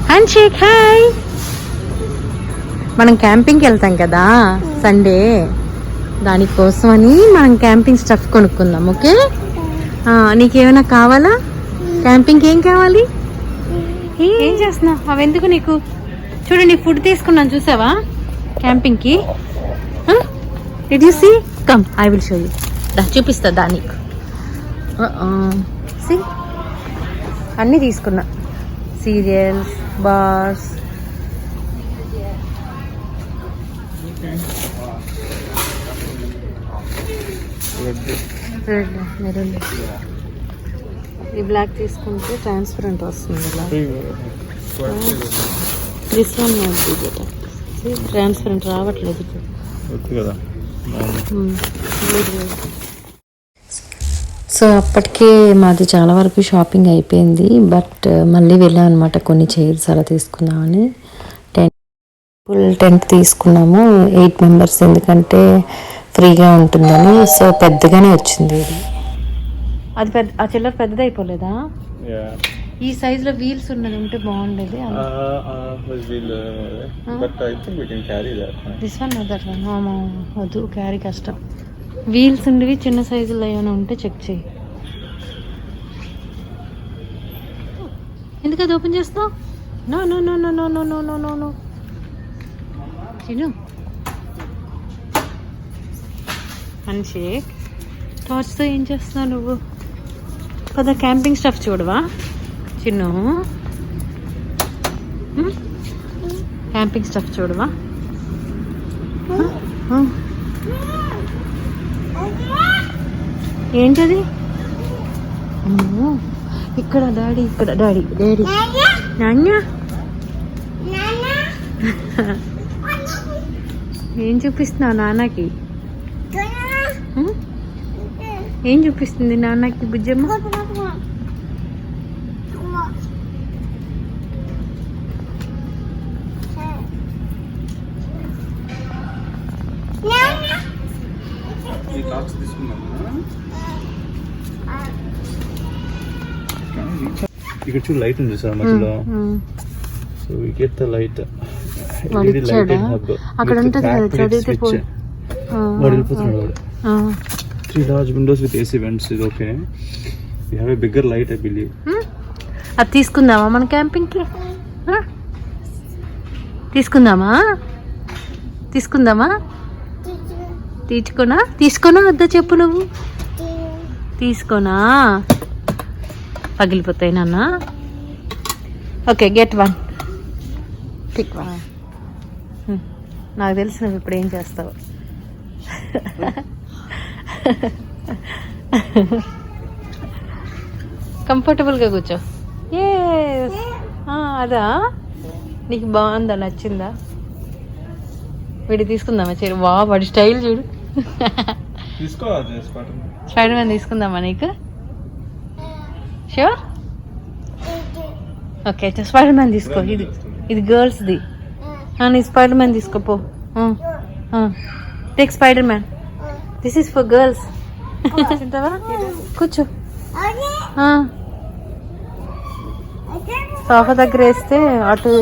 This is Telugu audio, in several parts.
Hand shake. హాయ్. మనం క్యాంపింగ్కి వెళ్తాం కదా సండే, దానికోసమని మనం క్యాంపింగ్ స్టఫ్ కొనుక్కుందాం. ఓకే, నీకేమైనా కావాలా? క్యాంపింగ్కి ఏం కావాలి? ఏం చేస్తున్నావు? అవి ఎందుకు నీకు? చూడండి, ఫుడ్ తీసుకున్నాను చూసావా క్యాంపింగ్కి. Did you see? Come, I will show you. చూపిస్తా దా నీకు. సీ, అన్నీ తీసుకున్నా. Cereals, bars, red, maroon. ఈ బ్లాక్ తీసుకుంటే ట్రాన్స్పరెంట్ వస్తుంది. దిస్ వన్ ట్రాన్స్పరెంట్ రావట్లేదు ఇప్పుడు. సో అప్పటికే మాది చాలా వరకు షాపింగ్ అయిపోయింది. బట్ మళ్ళీ వెళ్ళాం అనమాట కొన్ని చైర్స్ అలా తీసుకుందామని. ఫుల్ టెంట్ తీసుకున్నాము 8 మెంబర్స్, ఎందుకంటే ఫ్రీగా ఉంటుందని. సో పెద్దగానే వచ్చింది ఇది. అది పెద్ద, ఆ చిల్లర పెద్దది అయిపోలేదా? ఈ సైజ్ లో వీల్స్ ఉన్నది ఉంటే బాగుండేది. దిస్ వన్ అదర్ వన్ వద్దు, క్యారీ కష్టం. వీల్స్ ఉండేవి చిన్న సైజులో ఏమైనా ఉంటే చెక్ చేయి. ఎందుకు అది ఓపెన్ చేస్తావు? No no no no no no no no no no Chinnu. మనిషి టార్చ్తో ఏం చేస్తున్నావు నువ్వు? పద క్యాంపింగ్ స్టఫ్ చూడవా చిన్ను? క్యాంపింగ్ స్టఫ్ చూడవా? ఏంటది? అమ్మో, ఇక్కడ డాడీ, ఇక్కడ డాడీ, డాడీ, నాన్న. ఏం చూపిస్తున్నావు నాన్నకి? ఏం చూపిస్తుంది నాన్నకి బుజ్జమ్మ? ఇక్కడ చూడు, లైట్ ఉంది సార్ మధ్యలో. So we get the light. అక్కడ ఉంటుంది కదా, చదివితే పోయి వాడు వెళ్ళిపోతున్నాడు. వాడు 3 large windows with AC vents is okay. We have a bigger light, I believe. అది తీసుకుందామా మన క్యాంపింగ్కి? తీసుకుందామా? తీసుకుందామా? తీసుకోనా వద్దా చెప్పు నువ్వు? తీసుకోనా? పగిలిపోతాయి నాన్న. Okay, get one, pick one. నాకు తెలుసు నువ్వు ఇప్పుడు ఏం చేస్తావు. కంఫర్టబుల్గా కూర్చో. అదా నీకు బాగుందా, నచ్చిందా? వీడి తీసుకుందామా చీర? వాడి స్టైల్ చూడు. స్పైడర్ మ్యాన్ తీసుకుందామా నీకు? షూర్? ఓకే, స్పైడర్ మ్యాన్ తీసుకో. ఇది గర్ల్స్ది. నీ స్పైడర్ మ్యాన్ తీసుకోపో. Take spider man. This is for girls. తింటావా? కూర్చో. సోఫా దగ్గర వేస్తే అటు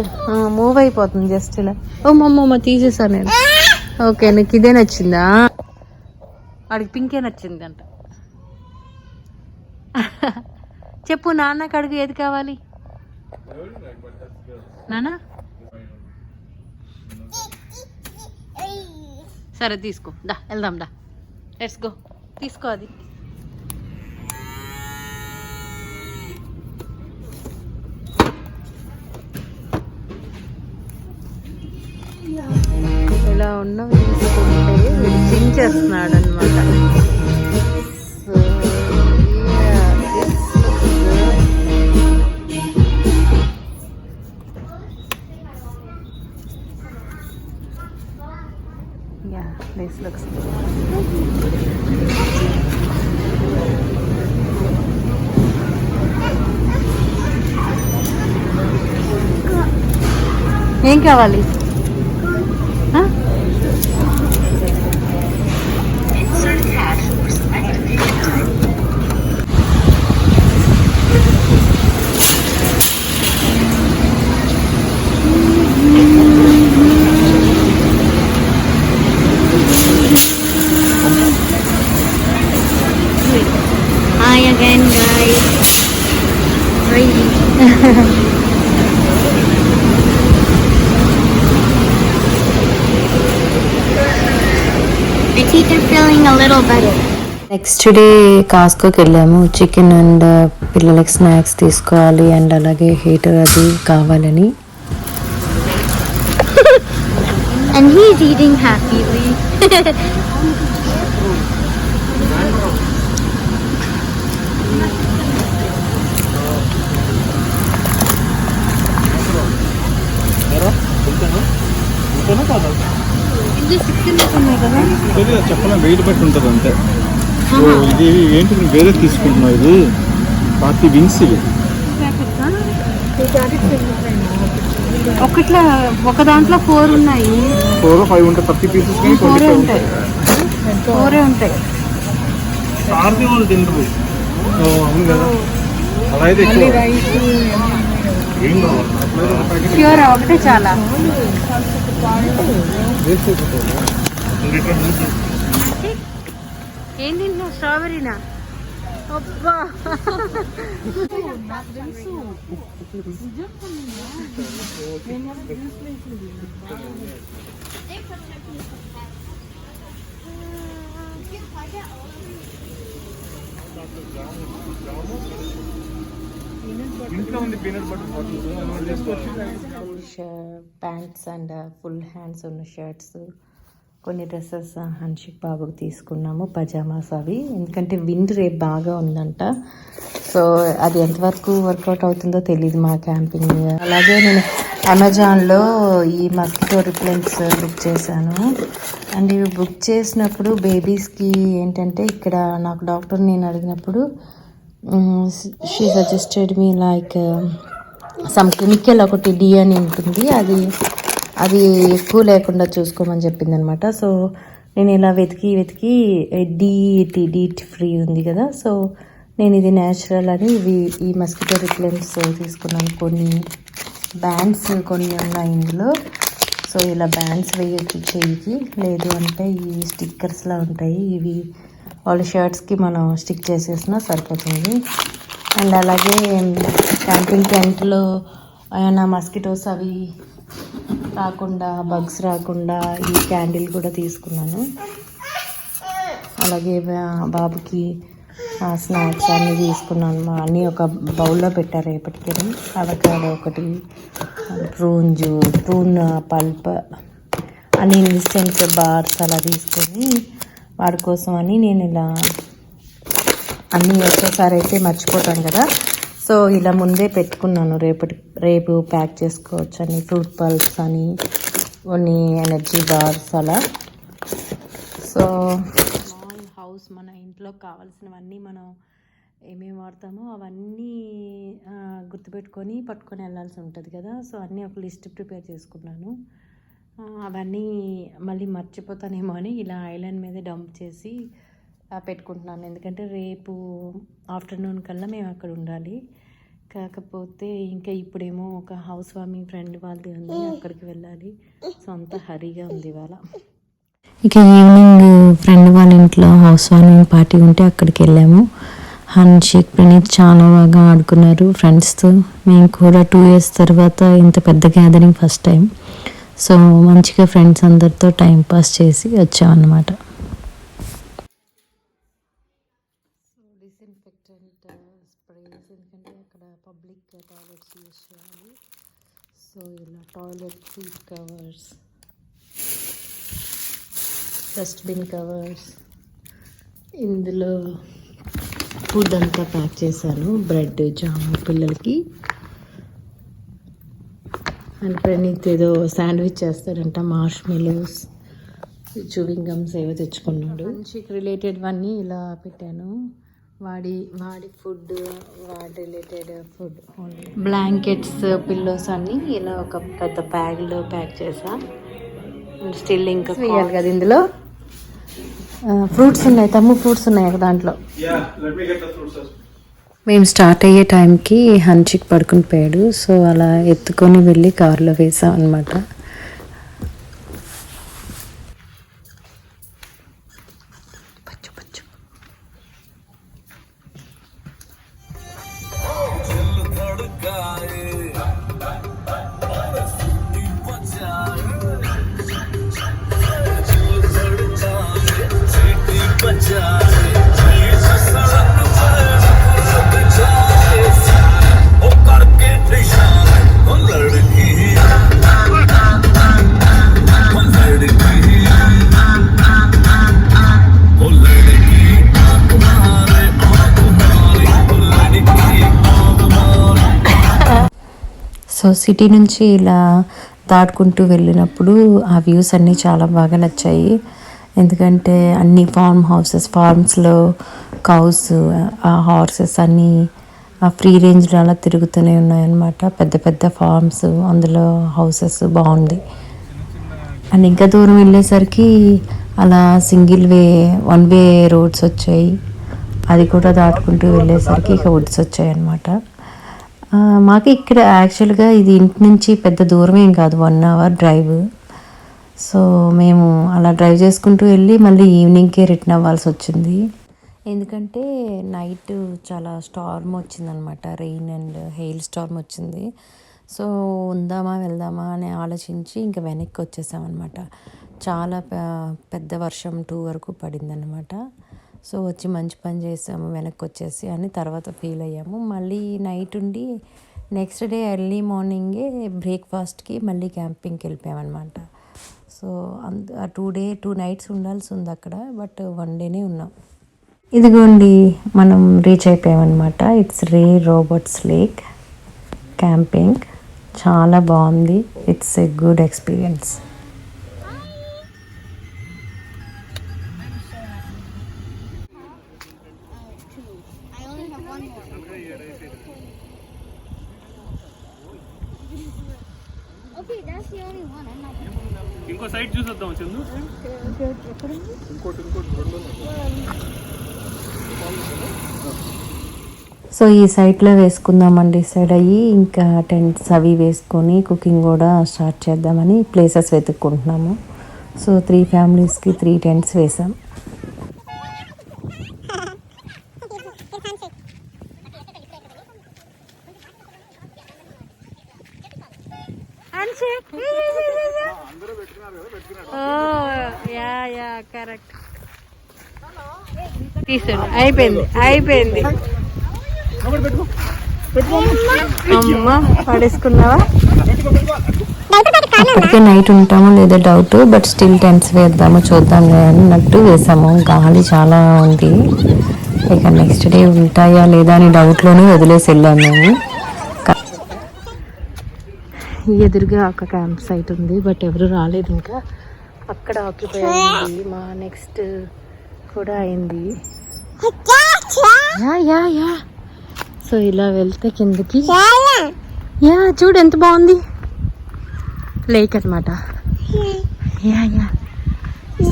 మూవ్ అయిపోతుంది జస్ట్ ఇలా. ఓ మమ్మ తీసేసా నేను. ఓకే, నీకు ఇదే నచ్చిందా? వాడికి పింకే నచ్చింది అంట. చెప్పు నాన్నకి, అడుగు ఏది కావాలి నాన్న? సరే తీసుకో, దా వెళ్దాం, దా లెట్స్ గో. తీసుకో అది. ఇలా ఉన్నవి తీసుకుంటే వీడు చించేస్తున్నాడు అనమాట. This looks good. ఏం కావాలి? My teeth are feeling a little better. Next day కాస్కోకి వెళ్ళాము. చికెన్ అండ్ పిల్లలకి స్నాక్స్ తీసుకోవాలి అండ్ అలాగే హీటర్ అది కావాలని. And he's eating happily. చెప్పడం వెయిట్ బట్టి ఉంటుంది అంతే. ఇది ఏంటి వేరే తీసుకుంటున్నావు? ఇది 40 వింగ్స్ ఇవి. ఒక దాంట్లో 4 ఉన్నాయి. 4 or 5 ఉంటాయి. 30 పీసెస్ 4 ఉంటాయి. 4 ఉంటాయి. సార్ది వాళ్ళు తినరు. అవును కదా, అలా అయితే ఎక్కువ ఏం కావాలి? ప్యూర్ ఒకటే చాలా. ఏం తింటున్నావు? స్ట్రాబెరీనా? అబ్బా ఇంట్లో ఉంది peanut butter pants and full hands ఉన్న షర్ట్స్, కొన్ని డ్రెస్సెస్ హన్షిక్ బాబుకి తీసుకున్నాము, పజామాస్ అవి. ఎందుకంటే విండ్ రేపు బాగా ఉందంట. సో అది ఎంతవరకు వర్కౌట్ అవుతుందో తెలియదు మా క్యాంపింగ్. అలాగే నేను అమెజాన్లో ఈ మస్కిటో రిప్లెంట్స్ బుక్ చేశాను. అండ్ ఇవి బుక్ చేసినప్పుడు బేబీస్కి ఏంటంటే, ఇక్కడ నాకు డాక్టర్ నేను అడిగినప్పుడు she suggested me like some chemical ఒకటి డి అని ఉంటుంది, అది ఎక్కువ లేకుండా చూసుకోమని చెప్పింది అనమాట. సో నేను ఇలా వెతికి డీట్ ఫ్రీ ఉంది కదా, సో నేను ఇది న్యాచురల్ అని ఈ మస్కిటో రిప్లెంట్స్ తీసుకున్నాను. కొన్ని బ్యాండ్స్ కొన్ని ఉన్నాయి ఇందులో. సో ఇలా బ్యాండ్స్ వేయచ్చు చెయ్యికి, లేదు అంటే ఈ స్టిక్కర్స్లా ఉంటాయి, ఇవి వాళ్ళ షర్ట్స్కి మనం స్టిక్ చేసేసినా సరిపోతుంది. అండ్ అలాగే క్యాంపింగ్ టెంట్లో ఏమైనా మస్కిటోస్ అవి రాకుండా, బగ్స్ రాకుండా ఈ క్యాండిల్ కూడా తీసుకున్నాను. అలాగే బాబుకి స్నాక్స్ అన్నీ తీసుకున్నాను. అన్నీ ఒక బౌల్లో పెట్టారు రేపటికి. అవకాడో ఒకటి, ప్రూన్ పల్ప్ అన్ని ఇన్స్టెంట్ బార్స్ అలా తీసుకొని వాడి కోసం అని నేను ఇలా అన్నీ ఒకేసారి అయితే మర్చిపోతాను కదా, సో ఇలా ముందే పెట్టుకున్నాను. రేపు ప్యాక్ చేసుకోవచ్చు అని, ఫ్రూట్ పల్ప్స్ అని, కొన్ని ఎనర్జీ బార్స్ అలా. సో స్మాల్ హౌస్, మన ఇంట్లో కావాల్సినవన్నీ మనం ఏమేమి వాడతామో అవన్నీ గుర్తుపెట్టుకొని పట్టుకొని వెళ్ళాల్సి ఉంటుంది కదా. సో అన్నీ ఒక లిస్ట్ ప్రిపేర్ చేసుకున్నాను. అవన్నీ మళ్ళీ మర్చిపోతానేమో అని ఇలా ఐలాండ్ మీద డంప్ చేసి పెట్టుకుంటున్నాను. ఎందుకంటే రేపు ఆఫ్టర్నూన్ కల్లా మేము అక్కడ ఉండాలి. కాకపోతే ఇంకా ఇప్పుడేమో ఒక హౌస్ వార్మింగ్ ఫ్రెండ్ వాళ్ళది ఉంది, అక్కడికి వెళ్ళాలి. సో అంత హరీగా ఉంది ఇవాళ. ఇక ఈవినింగ్ ఫ్రెండ్ వాళ్ళ ఇంట్లో హౌస్ వార్మింగ్ పార్టీ ఉంటే అక్కడికి వెళ్ళాము. హన్షిక్, ప్రణీత్ చాలా బాగా ఆడుకున్నారు ఫ్రెండ్స్తో. మేము కూడా 2 years తర్వాత ఇంత పెద్ద గ్యాదరింగ్ ఫస్ట్ టైం. సో మంచిగా ఫ్రెండ్స్ అందరితో టైం పాస్ చేసి వచ్చామన్నమాట. డిస్ఇన్ఫెక్టెంట్ స్ప్రేస్, ఎందుకంటే అక్కడ పబ్లిక్ టాయిలెట్స్ యూజ్ చేయాలి. సో ఇలా toilet seat covers, dustbin covers, ఇందులో ఫుడ్ అంతా ప్యాక్ చేశాను. బ్రెడ్, జామ్ పిల్లలకి. అండ్ ప్రణీత్ ఏదో శాండ్విచ్ చేస్తాడంట, మార్ష్ మెలోస్, చూవింగ్ గమ్స్ ఏవో తెచ్చుకున్నాడు. హన్షిక్ రిలేటెడ్ అన్నీ ఇలా పెట్టాను. వాడి ఫుడ్, వాడి రిలేటెడ్ ఫుడ్, బ్లాంకెట్స్, పిల్లోస్ అన్నీ ఇలా ఒక పెద్ద బ్యాగ్లో ప్యాక్ చేసా. స్టిల్ ఇంకా వేయాలి కదా ఇందులో. ఫ్రూట్స్ ఉన్నాయి, తమ్ము ఫ్రూట్స్ ఉన్నాయి ఒక దాంట్లో. మేము స్టార్ట్ అయ్యే టైంకి హన్షిక్ పడుకుని పోయాడు. సో అలా ఎత్తుకొని వెళ్ళి కారులో వేసాం అనమాట. సో సిటీ నుంచి ఇలా దాటుకుంటూ వెళ్ళినప్పుడు ఆ వ్యూస్ అన్నీ చాలా బాగా నచ్చాయి. ఎందుకంటే అన్ని ఫార్మ్స్లో కౌస్, ఆ హార్సెస్ అన్నీ ఆ ఫ్రీ రేంజ్లో అలా తిరుగుతూనే ఉన్నాయన్నమాట. పెద్ద పెద్ద ఫార్మ్స్, అందులో హౌసెస్ బాగుంది. అండ్ ఇంకా దూరం వెళ్ళేసరికి అలా వన్ వే రోడ్స్ వచ్చాయి. అది కూడా దాటుకుంటూ వెళ్ళేసరికి ఇక వుడ్స్ వచ్చాయి అన్నమాట. మాకు ఇక్కడ యాక్చువల్గా ఇది ఇంటి నుంచి పెద్ద దూరం ఏం కాదు, 1 hour డ్రైవ్. సో మేము అలా డ్రైవ్ చేసుకుంటూ వెళ్ళి మళ్ళీ ఈవినింగ్కే రిటర్న్ అవ్వాల్సి వచ్చింది. ఎందుకంటే నైట్ చాలా స్టార్మ్ వచ్చిందనమాట, రెయిన్ అండ్ హెయిల్ స్టార్మ్ వచ్చింది. సో వెళ్దామా అని ఆలోచించి ఇంకా వెనక్కి వచ్చేసామన్నమాట. చాలా పెద్ద వర్షం 2 వరకు పడిందనమాట. సో వచ్చి మంచి పని చేసాము వెనక్కి వచ్చేసి అని తర్వాత ఫీల్ అయ్యాము. మళ్ళీ నైట్ ఉండి నెక్స్ట్ డే ఎర్లీ మార్నింగే బ్రేక్ఫాస్ట్కి మళ్ళీ క్యాంపింగ్కి వెళ్ళిపోయామన్నమాట. సో 2 nights ఉండాల్సి ఉంది అక్కడ, బట్ 1 dayనే ఉన్నాం. ఇదిగోండి మనం రీచ్ అయిపోయామన్నమాట. It's Ray Roberts lake camping. చాలా బాగుంది. It's a good experience. ఇంకో సైడ్ చూసొద్దాం చందు. సో ఈ సైట్లో వేసుకుందామని డిసైడ్ అయ్యి ఇంకా టెంట్స్ అవి వేసుకొని కుకింగ్ కూడా స్టార్ట్ చేద్దామని ప్లేసెస్ వెతుక్కుంటున్నాము. సో 3 familiesకి 3 tents వేసాం. అయిపోయింది. అమ్మా పడేసుకున్నావా? అప్పటికే నైట్ ఉంటామో లేదో డౌట్, బట్ స్టిల్ టెంట్స్ వేద్దాము చూద్దాం అన్నట్టు వేసాము. గాలి చాలా ఉంది. ఇక నెక్స్ట్ డే ఉంటాయా లేదా అని డౌట్లోనే వదిలేసి వెళ్ళాము మేము. ఎదురుగా ఒక క్యాంప్ సైట్ ఉంది, బట్ ఎవరు రాలేదు ఇంకా. అక్కడ ఆక్యుపై అయింది. మా నెక్స్ట్ కూడా అయింది. యా సో ఇలా వెళ్తే కిందకి చూడు ఎంత బాగుంది లేక్ అనమాట. యా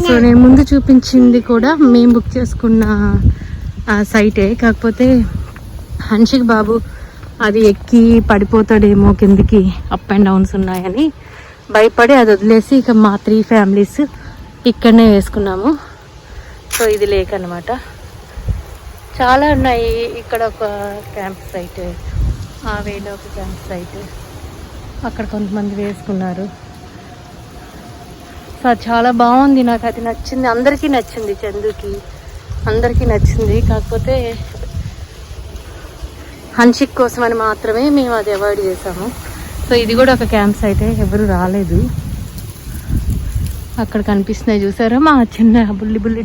సో నేను ముందు చూపించింది కూడా మేము బుక్ చేసుకున్న సైటే, కాకపోతే హన్షిక్ బాబు అది ఎక్కి పడిపోతాడేమో కిందికి, అప్ అండ్ డౌన్స్ ఉన్నాయని భయపడి అది వదిలేసి ఇక మా 3 families ఇక్కడనే వేసుకున్నాము. సో ఇది లేక్ అనమాట. చాలా ఉన్నాయి ఇక్కడ. ఒక క్యాంప్ సైట్, ఆ వేలో ఒక క్యాంప్ సైట్, అక్కడ కొంతమంది వేసుకున్నారు. సో చాలా బాగుంది. నాకు అది నచ్చింది, అందరికీ నచ్చింది, చందుకి అందరికీ నచ్చింది. కాకపోతే హన్షిక్ కోసం అని మాత్రమే మేము అది అవాయిడ్ చేసాము. సో ఇది కూడా ఒక క్యాంప్ సైటే, ఎవరు రాలేదు. అక్కడ కనిపిస్తున్నాయి చూసారా మా చిన్న బుల్లి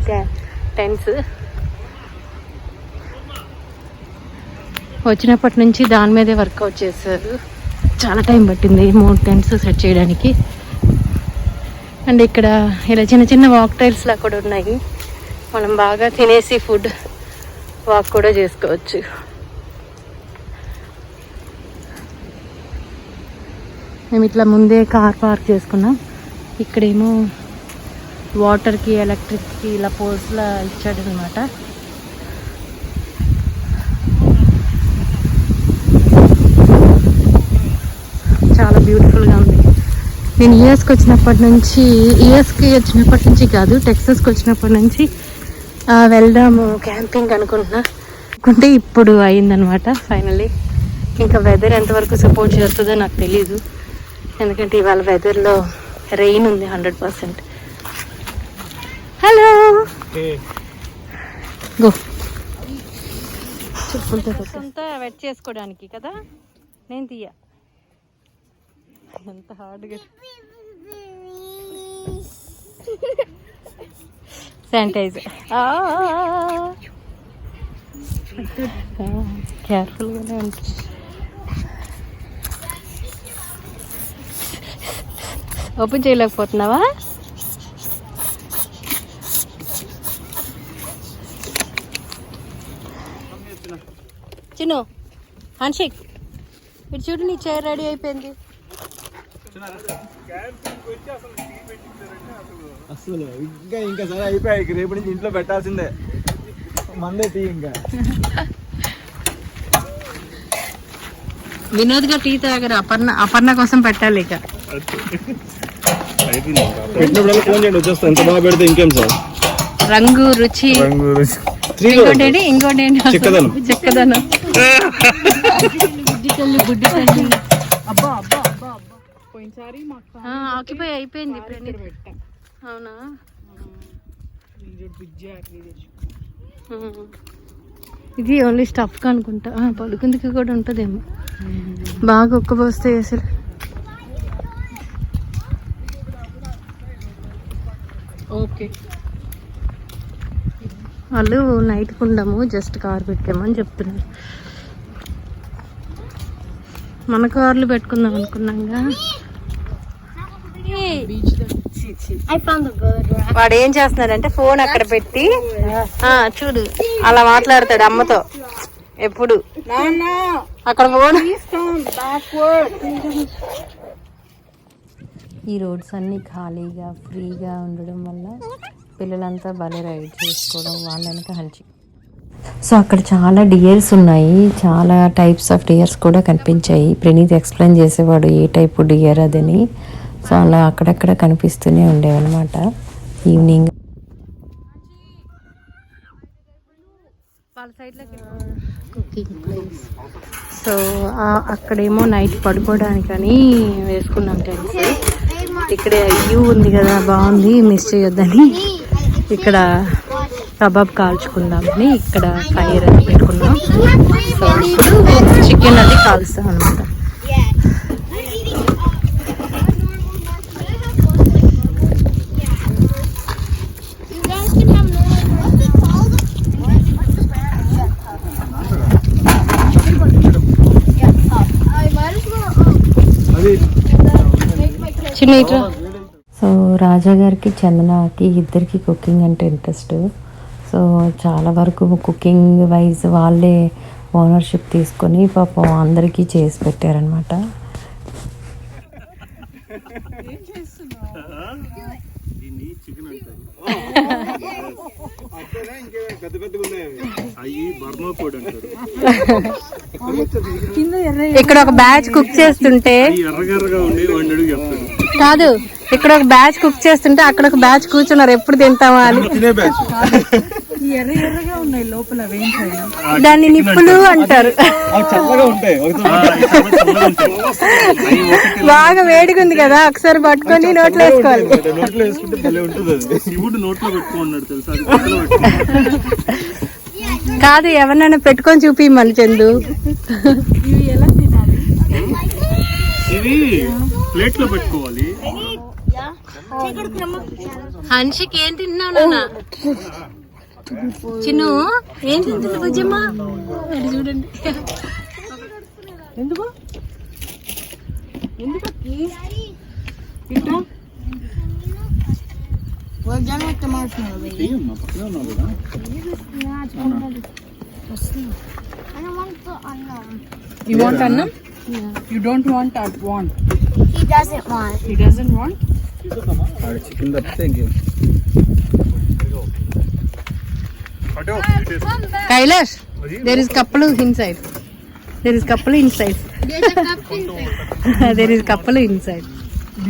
టెంట్స్. వచ్చినప్పటి నుంచి దాని మీదే వర్కౌట్ చేశారు. చాలా టైం పట్టింది 3 tents సెట్ చేయడానికి. అండ్ ఇక్కడ ఇలా చిన్న చిన్న వాక్ టైల్స్లా కూడా ఉన్నాయి. మనం బాగా తినేసి ఫుడ్ వాక్ కూడా చేసుకోవచ్చు. మేము ఇట్లా ముందే కార్ పార్క్ చేసుకున్నాం. ఇక్కడేమో వాటర్కి ఎలక్ట్రిక్కి ఇలా పోల్స్లా ఇచ్చాడు అనమాట. చాలా బ్యూటిఫుల్గా ఉంది. నేను యూఎస్కి వచ్చినప్పటి నుంచి కాదు, టెక్సస్కి వచ్చినప్పటి నుంచి వెళ్దాము క్యాంపింగ్ అనుకుంటే ఇప్పుడు అయిందనమాట ఫైనల్లీ. ఇంకా వెదర్ ఎంతవరకు సపోర్ట్ చేస్తుందో నాకు తెలీదు, ఎందుకంటే ఇవాళ వెదర్లో రెయిన్ ఉంది 100%. హలో గో చెప్పులతో అంతా వెట్ చేసుకోవడానికి కదా. నేను తీయ ఎంత హార్డ్గా శానిటైజర్ కేర్ఫుల్గానే ఉంటుంది. ఓపెన్ చేయలేకపోతున్నావా? చిన్ను హ్యాండ్షేక్. ఇటు చూడు, నీ చైర్ రెడీ అయిపోయింది. అసలు ఇంకా సరే అయిపోయాయి. రేపు నుంచి ఇంట్లో పెట్టాల్సిందే మందే టీ. ఇంకా వినోద్ గా టీ తాగరు. అపర్ణ కోసం పెట్టాలి. ఇక పెట్టినప్పుడు ఫోన్ చేయండి, వచ్చేస్తా. ఎంత బాగా పెడితే ఇంకేం సార్. రంగు రుచి. ఇంకోటి చిక్కదనం. బుడ్డి తల్లి. ఆకిపోయి అయిపోయింది. అవునా? ఇది ఓన్లీ స్టఫ్ అనుకుంటా. పడుకుందికి కూడా ఉంటుందేమో. బాగా ఒక్కపోస్తే అసలు. ఓకే, వాళ్ళు నైట్ కుండము జస్ట్ కార్ పెట్టామని చెప్తున్నారు. మన కార్లు పెట్టుకుందాం అనుకున్నాగా. వాడు ఏం చేస్తున్నాడంటే ఫోన్ అక్కడ పెట్టి చూడు అలా మాట్లాడతాడు అమ్మతో ఎప్పుడు. అక్కడ ఫోన్. ఈ రోడ్స్ అన్ని ఖాళీగా ఫ్రీగా ఉండడం వల్ల పిల్లలంతా భలే రైడ్ చేసుకోవడం వాళ్ళనికి హంచి. సో అక్కడ చాలా డియర్స్ ఉన్నాయి, చాలా టైప్స్ ఆఫ్ డియర్స్ కూడా కనిపించాయి. ప్రణీత్ ఎక్స్ప్లెయిన్ చేసేవాడు ఏ టైపు డియర్ అదని. సో అలా అక్కడక్కడ కనిపిస్తూనే ఉండేవన్నమాట ఈవినింగ్. Cooking place. సో అక్కడేమో నైట్ పడుకోవడానికని వేసుకున్నాం టెంట్స్. ఇక్కడ వ్యూ ఉంది కదా, బాగుంది, మిస్ చేయొద్దని ఇక్కడ కబాబ్ కాల్చుకుందామని ఇక్కడ ఫైర్ అది పెట్టుకున్నాం. సో ఇప్పుడు చికెన్ అది కాల్స్తాం అనమాట. చిన్న. సో రాజా గారికి చందనకి ఇద్దరికి కుకింగ్ అంటే ఇంట్రెస్ట్. సో చాలా వరకు కుకింగ్ వైజ్ వాళ్ళే ఓనర్షిప్ తీసుకొని పాపం అందరికీ చేసి పెట్టారనమాట. ఇక్కడ ఒక బ్యాచ్ కుక్ చేస్తుంటే కాదు, ఇక్కడ ఒక బ్యాచ్ కుక్ చేస్తుంటే అక్కడ ఒక బ్యాచ్ కూర్చున్నారు ఎప్పుడు తింటామా అని. దాన్ని నిప్పులు అంటారు. బాగా వేడిగా ఉంది కదా, ఒకసారి పట్టుకొని నోట్లో వేసుకోవాలి. కాదు, ఎవరినైనా పెట్టుకొని చూపిమ్మని చందు. ప్లేట్ లో పెట్టుకోవాలి. హన్షిక్ ఏం తిన్నావు నాన్న? చిన్ను ఏం తింటుంది బుజ్జమ్మ? అది చూడండి. ఎందుకు We're done with the marshmallow, baby. I don't want the annam. You want annam? Yeah. You don't want that one. He doesn't want. He doesn't want? Chicken that thing. Kailash, there is couple inside. There is couple inside. There's a cup inside. There is couple inside.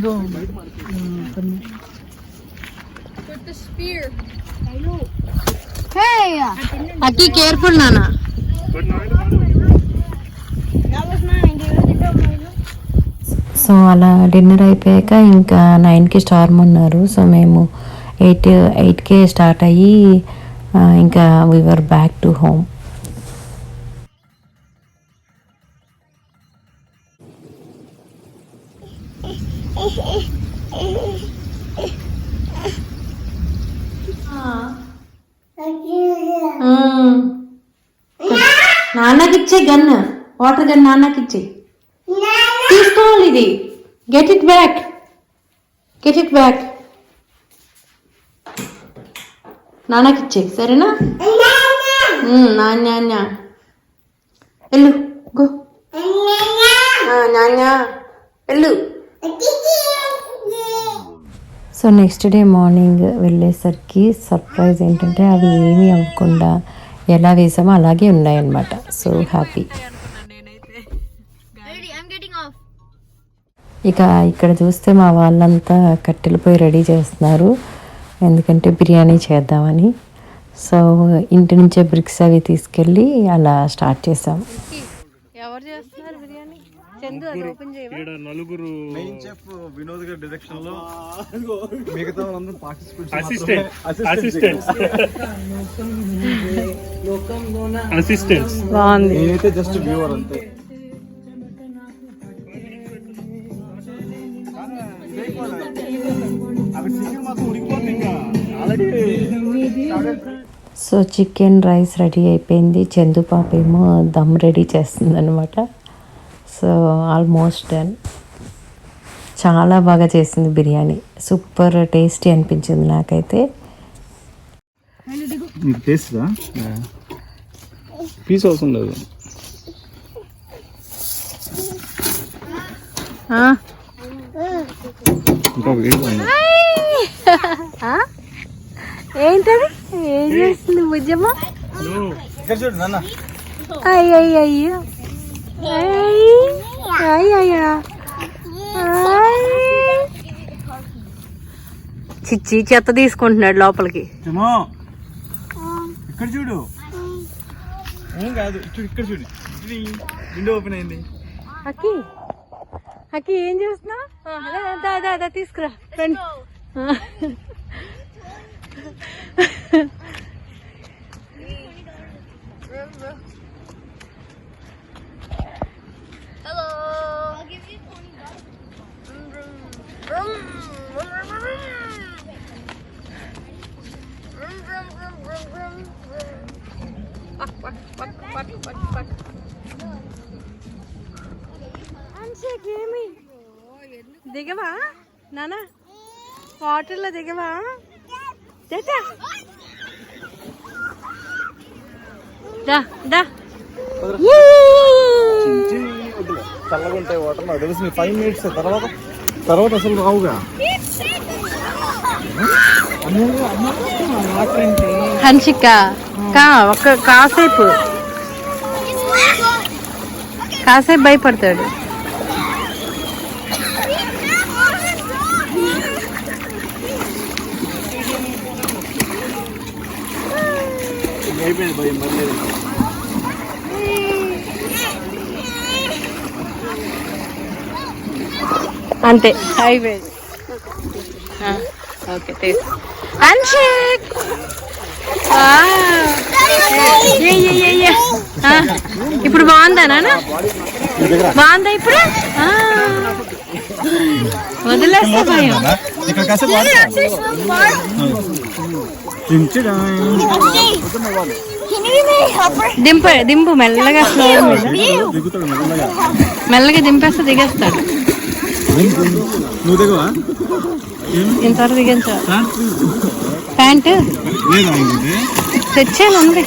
Go. With the spear. I know. Hey! Aki, careful, Nana. That was mine, dude. So అలా డిన్నర్ అయిపోయాక ఇంకా 9కి స్టార్మ్ ఉన్నారు. సో మేము 8కే స్టార్ట్ అయ్యి ఇంకా వీఆర్ బ్యాక్ టు హోమ్. నాన్నకిచ్చే గన్, వాటర్ గన్ నాన్నకిచ్చే. తీసుకోవాలి ఇది. Get it back. Get it back. నాన్నకి ఇచ్చే సరేనా? నాన్న వెళ్ళు గో. నాన్న వెళ్ళు. సో నెక్స్ట్ డే మార్నింగ్ వెళ్ళేసరికి సర్ప్రైజ్ ఏంటంటే అవి ఏమీ అవ్వకుండా ఎలా వేసామో అలాగే ఉన్నాయన్నమాట. So happy. I'm getting off. ఇక ఇక్కడ చూస్తే మా వాళ్ళంతా కట్టెలు పోయి రెడీ చేస్తున్నారు, ఎందుకంటే బిర్యానీ చేద్దామని. సో ఇంటి నుంచే బ్రిక్స్ అవి తీసుకెళ్ళి అలా స్టార్ట్ చేసాం. ఎవరు చేస్తున్నారు బిర్యానీ? చందు అది ఓపెన్ చేయవా? నలుగురు మెయిన్ చెఫ్ వినోద్ గారి డైరెక్షన్ లో మిగతా వాళ్ళందరూ అసిస్టెంట్స్. బాగుంది. నేనైతే జస్ట్ వ్యూవర్ అంతే. సో చికెన్ రైస్ రెడీ అయిపోయింది. చందు పాప ఏమో దమ్ రెడీ చేస్తుంది అనమాట. So almost done. చాలా బాగా చేసింది బిర్యానీ, సూపర్ టేస్టీ అనిపించింది నాకైతే. టేస్ట్ పీస్ అవసరం లేదు. ఇంకా వేడి ఏంటది? ఏం చేస్తుంది బుజ్జమ్మ? ఇక్కడ చూడు నాన్న. అయ్యయ్యో చిచ్చి చెత్త తీసుకుంటున్నాడు లోపలికి. ఇక్కడ చూడు. ఏం కాదు, ఇక్కడ చూడు. విండో ఓపెన్ అయింది. అక్కి అక్కి ఏం చేస్తున్నా? తీసుకురా friend. Hello. I'll give you ఏమి దిగవా నానా? వాటర్లో దిగవా? చల్లగా ఉంటాయి వాటర్. నాకు తెలిసి 5 minutes తర్వాత అసలు రావుగా. హన్షిక ఒక కాసేపు భయపడతాడు. అయిపోయింది భయం పర్లేదు. అంతే అయిపోయింది. ఓకే హన్షిక్. ఇప్పుడు బాగుందా నాన్న? బాగుందా ఇప్పుడు? వదిలేస్తా భయం. దింపు మెల్లగా, స్లో మెల్లగా దింపేస్తే దిగేస్తాడు. నువ్వు దిగవా? ఇంతవరకు దిగించా. ప్యాంటు తెచ్చాను ఉంది.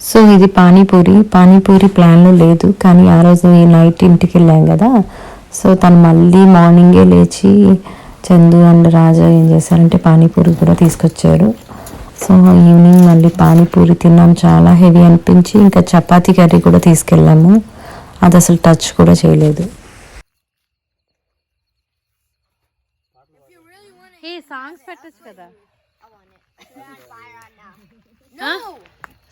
సో ఇది పానీపూరి ప్లాన్లో లేదు, కానీ ఆ రోజు నైట్ ఇంటికి వెళ్ళాం కదా. సో తను మళ్ళీ మార్నింగే లేచి చందు అండ్ రాజా ఏం చేశారంటే పానీపూరి కూడా తీసుకొచ్చారు. సో ఈవినింగ్ మళ్ళీ పానీపూరి తిన్నాం, చాలా హెవీ అనిపించి ఇంకా చపాతీ కర్రీ కూడా తీసుకెళ్ళాము. అది అసలు టచ్ కూడా చేయలేదు. సాంగ్స్ పెట్టచ్చు కదా,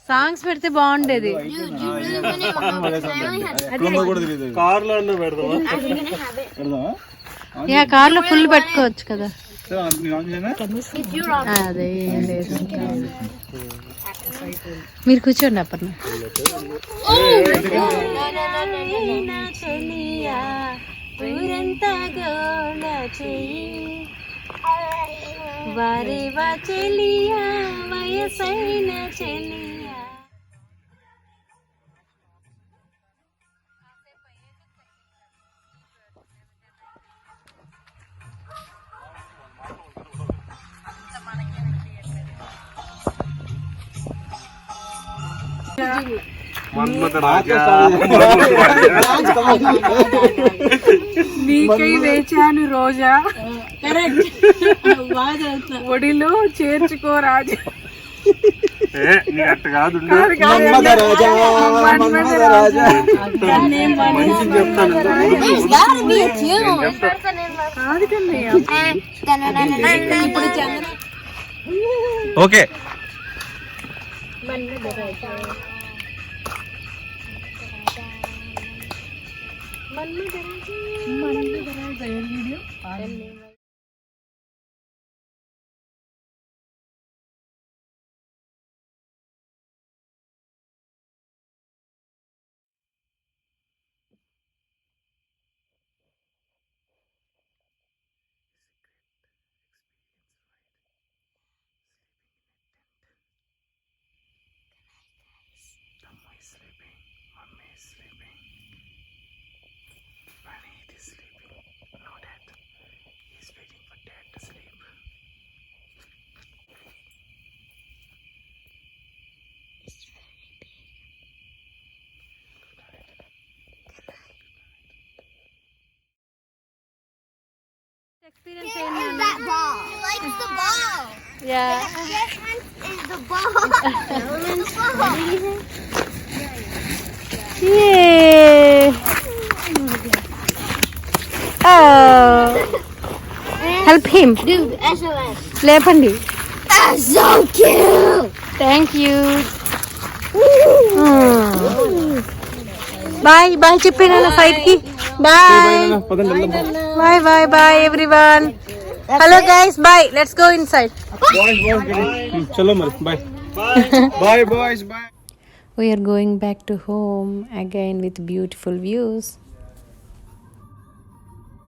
సాంగ్స్ పెడితే బాగుండేది. కార్లో పెడదామా? యా కార్లో ఫుల్ పెట్టుకోవచ్చు కదా. నేను ఆన్ చేయనా? అదే ఏం లేదు. మీరు కూర్చోండి అప్పన్న. వారేవా చెలియా వయసైన చెలియా. నీకై వేచాను రోజా. ఒడిలో చేర్చుకో రాజా. అట్ట కాదు okay. That ball. He likes the ball. Yeah. Yes, is the ball. Elephant's ball. Yay. Oh. Help him. Dude, SOS. లేపండి. That's so cute. Thank you. Bye bye చెప్పిన సైడ్ కి. Bye bye bye bye everyone. Hello guys bye. Let's go inside. చలో మరి bye. Bye boys bye. We are going back to home again with beautiful views.